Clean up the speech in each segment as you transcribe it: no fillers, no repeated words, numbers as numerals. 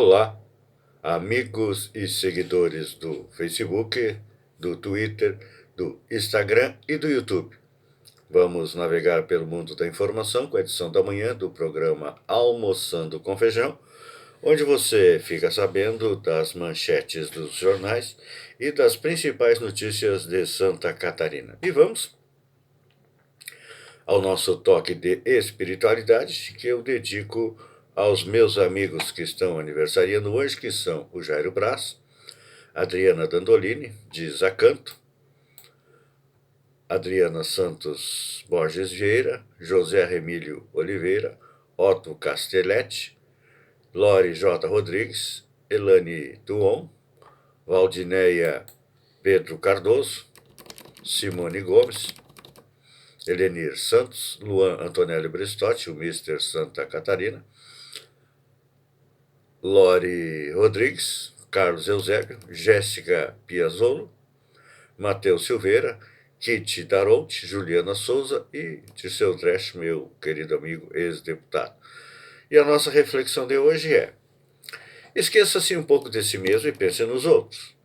Olá, amigos e seguidores do Facebook, do Twitter, do Instagram e do YouTube. Vamos navegar pelo mundo da informação com a edição da manhã do programa Almoçando com Feijão, onde você fica sabendo das manchetes dos jornais e das principais notícias de Santa Catarina. E vamos ao nosso toque de espiritualidade, que eu dedico aos meus amigos que estão aniversariando hoje, que são o Jairo Brás, Adriana Dandolini, de Zacanto, Adriana Santos Borges Vieira, José Remílio Oliveira, Otto Castelletti, Lore J. Rodrigues, Elane Tuon, Valdineia Pedro Cardoso, Simone Gomes, Elenir Santos, Luan Antonelli Bristotti, o Mister Santa Catarina, Lore Rodrigues, Carlos Eusébio, Jéssica Piazzolo, Matheus Silveira, Kitty Daronte, Juliana Souza e Dirceu Dresch, meu querido amigo ex-deputado. E a nossa reflexão de hoje é: esqueça-se um pouco de si mesmo e pense nos outros.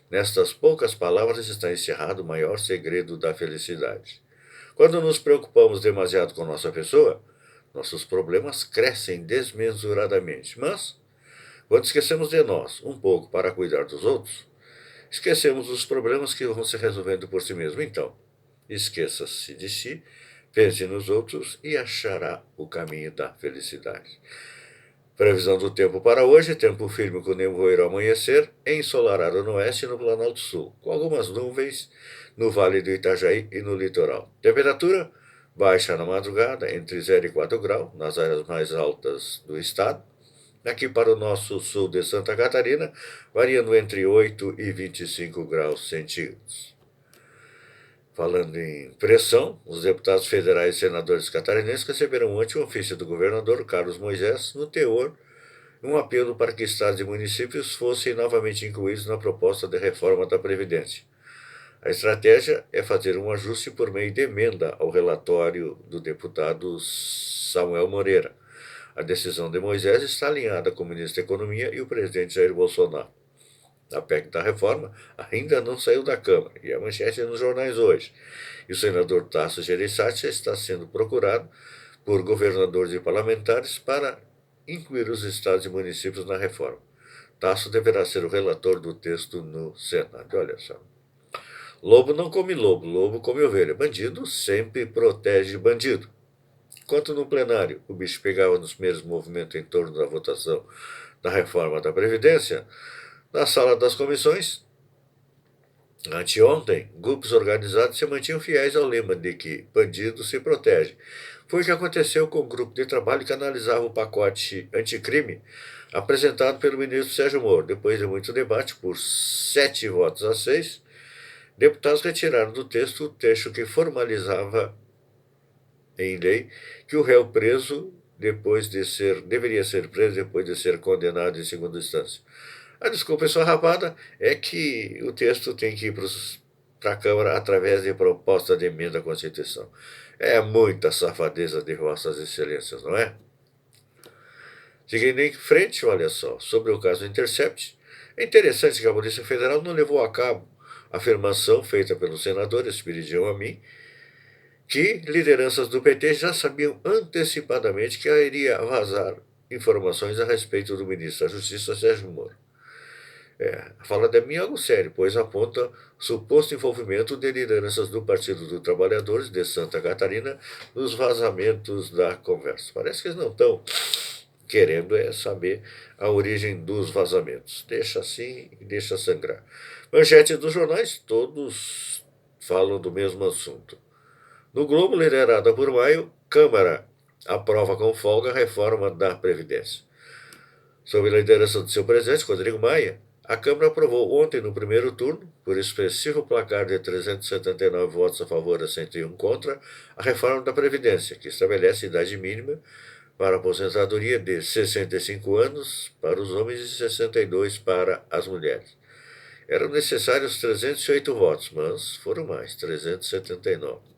Nestas poucas palavras está encerrado o maior segredo da felicidade. Quando nos preocupamos demasiado com nossa pessoa, nossos problemas crescem desmesuradamente. Mas, quando esquecemos de nós um pouco para cuidar dos outros, esquecemos os problemas que vão se resolvendo por si mesmo. Então, esqueça-se de si, pense nos outros e achará o caminho da felicidade. Previsão do tempo para hoje: tempo firme com nevoeiro ao amanhecer, ensolarado no oeste e no Planalto Sul, com algumas nuvens no Vale do Itajaí e no litoral. Temperatura baixa na madrugada, entre 0 e 4 graus, nas áreas mais altas do estado. Aqui para o nosso sul de Santa Catarina, variando entre 8 e 25 graus centígrados. Falando em pressão, os deputados federais e senadores catarinenses receberam ontem o ofício do governador Carlos Moisés no teor um apelo para que estados e municípios fossem novamente incluídos na proposta de reforma da Previdência. A estratégia é fazer um ajuste por meio de emenda ao relatório do deputado Samuel Moreira. A decisão de Moisés está alinhada com o ministro da Economia e o presidente Jair Bolsonaro. A PEC da reforma ainda não saiu da Câmara, e a manchete é nos jornais hoje. E o senador Tasso Gereissati está sendo procurado por governadores e parlamentares para incluir os estados e municípios na reforma. Tasso deverá ser o relator do texto no Senado. Olha só. Lobo não come lobo, lobo come ovelha. Bandido sempre protege bandido. Enquanto no plenário o bicho pegava nos primeiros movimentos em torno da votação da reforma da Previdência, na sala das comissões, anteontem, grupos organizados se mantinham fiéis ao lema de que bandido se protege. Foi o que aconteceu com o grupo de trabalho que analisava o pacote anticrime apresentado pelo ministro Sérgio Moro. Depois de muito debate, por 7 votos a 6, deputados retiraram do texto o trecho que formalizava em lei que o réu preso deveria ser preso depois de ser condenado em segunda instância. A desculpa esfarrapada é que o texto tem que ir para a Câmara através de proposta de emenda à Constituição. É muita safadeza de vossas excelências, não é? Seguindo em frente, olha só, sobre o caso Intercept, é interessante que a Polícia Federal não levou a cabo a afirmação feita pelo senador Espiridião Amin, que lideranças do PT já sabiam antecipadamente que iria vazar informações a respeito do ministro da Justiça, Sérgio Moro. A fala de mim é algo sério, pois aponta suposto envolvimento de lideranças do Partido dos Trabalhadores de Santa Catarina nos vazamentos da conversa. Parece que eles não estão querendo saber a origem dos vazamentos. Deixa assim e deixa sangrar. Manchete dos jornais, todos falam do mesmo assunto. No Globo, liderada por Maio, Câmara aprova com folga a reforma da Previdência. Sob a liderança do seu presidente, Rodrigo Maia, a Câmara aprovou ontem, no primeiro turno, por expressivo placar de 379 votos a favor e 101 contra, a reforma da Previdência, que estabelece a idade mínima para a aposentadoria de 65 anos para os homens e 62 para as mulheres. Eram necessários 308 votos, mas foram mais, 379.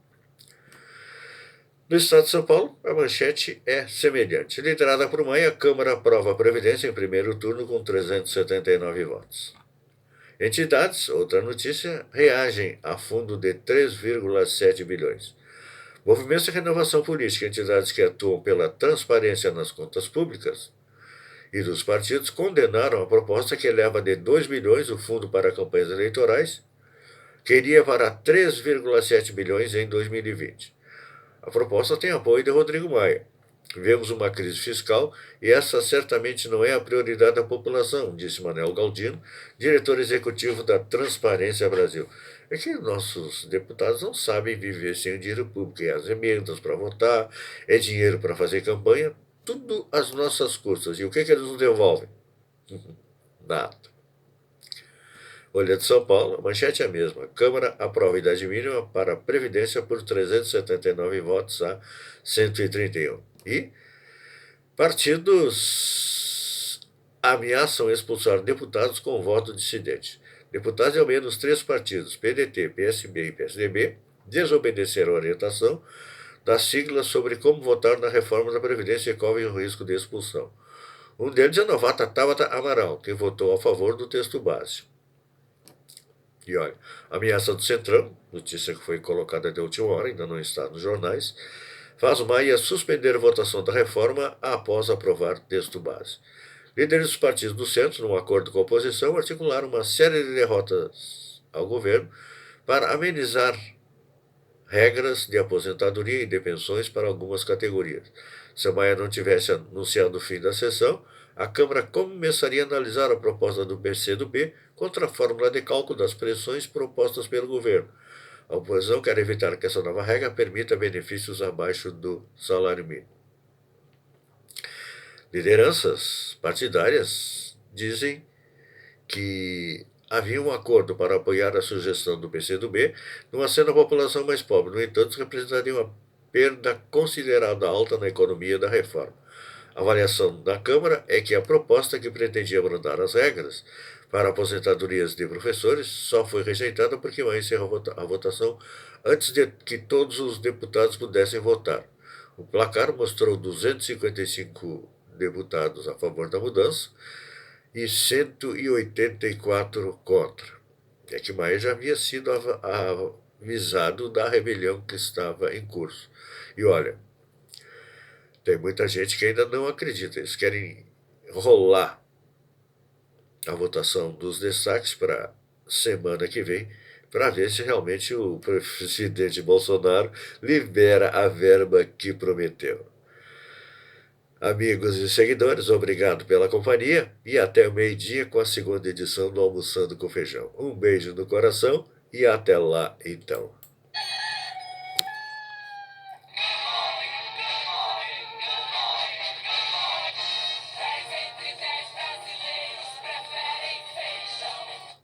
No estado de São Paulo, a manchete é semelhante. Liderada por Maia, a Câmara aprova a Previdência em primeiro turno com 379 votos. Entidades, outra notícia, reagem a fundo de 3,7 bilhões. Movimentos de renovação política, entidades que atuam pela transparência nas contas públicas e dos partidos, condenaram a proposta que eleva de 2 bilhões o fundo para campanhas eleitorais, que iria para 3,7 bilhões em 2020. A proposta tem apoio de Rodrigo Maia. Vemos uma crise fiscal e essa certamente não é a prioridade da população, disse Manuel Galdino, diretor executivo da Transparência Brasil. É que nossos deputados não sabem viver sem o dinheiro público. É as emendas para votar, é dinheiro para fazer campanha, tudo às nossas custas. E o que eles nos devolvem? Nada. Folha de São Paulo, a manchete é a mesma. Câmara aprova a idade mínima para a Previdência por 379 votos a 131. E partidos ameaçam expulsar deputados com voto dissidente. Deputados de ao menos 3 partidos, PDT, PSB e PSDB, desobedeceram a orientação das siglas sobre como votar na reforma da Previdência e correm o risco de expulsão. Um deles é a novata Tabata Amaral, que votou a favor do texto base. E olha, a ameaça do Centrão, notícia que foi colocada de última hora, ainda não está nos jornais, faz o Maia suspender a votação da reforma após aprovar texto base. Líderes dos partidos do centro, num acordo com a oposição, articularam uma série de derrotas ao governo para amenizar regras de aposentadoria e de pensões para algumas categorias. Se o Maia não tivesse anunciado o fim da sessão, a Câmara começaria a analisar a proposta do PCdoB contra a fórmula de cálculo das pensões propostas pelo governo. A oposição quer evitar que essa nova regra permita benefícios abaixo do salário mínimo. Lideranças partidárias dizem que havia um acordo para apoiar a sugestão do PCdoB, numa sendo a população mais pobre. No entanto, representaria uma perda considerada alta na economia da reforma. A avaliação da Câmara é que a proposta que pretendia abrandar as regras para aposentadorias de professores só foi rejeitada porque Maia encerrou a votação antes de que todos os deputados pudessem votar. O placar mostrou 255 deputados a favor da mudança e 184 contra. É que Maia já havia sido avisado da rebelião que estava em curso. E olha, tem muita gente que ainda não acredita. Eles querem rolar a votação dos destaques para semana que vem, para ver se realmente o presidente Bolsonaro libera a verba que prometeu. Amigos e seguidores, obrigado pela companhia e até o meio-dia com a segunda edição do Almoçando com Feijão. Um beijo no coração e até lá então.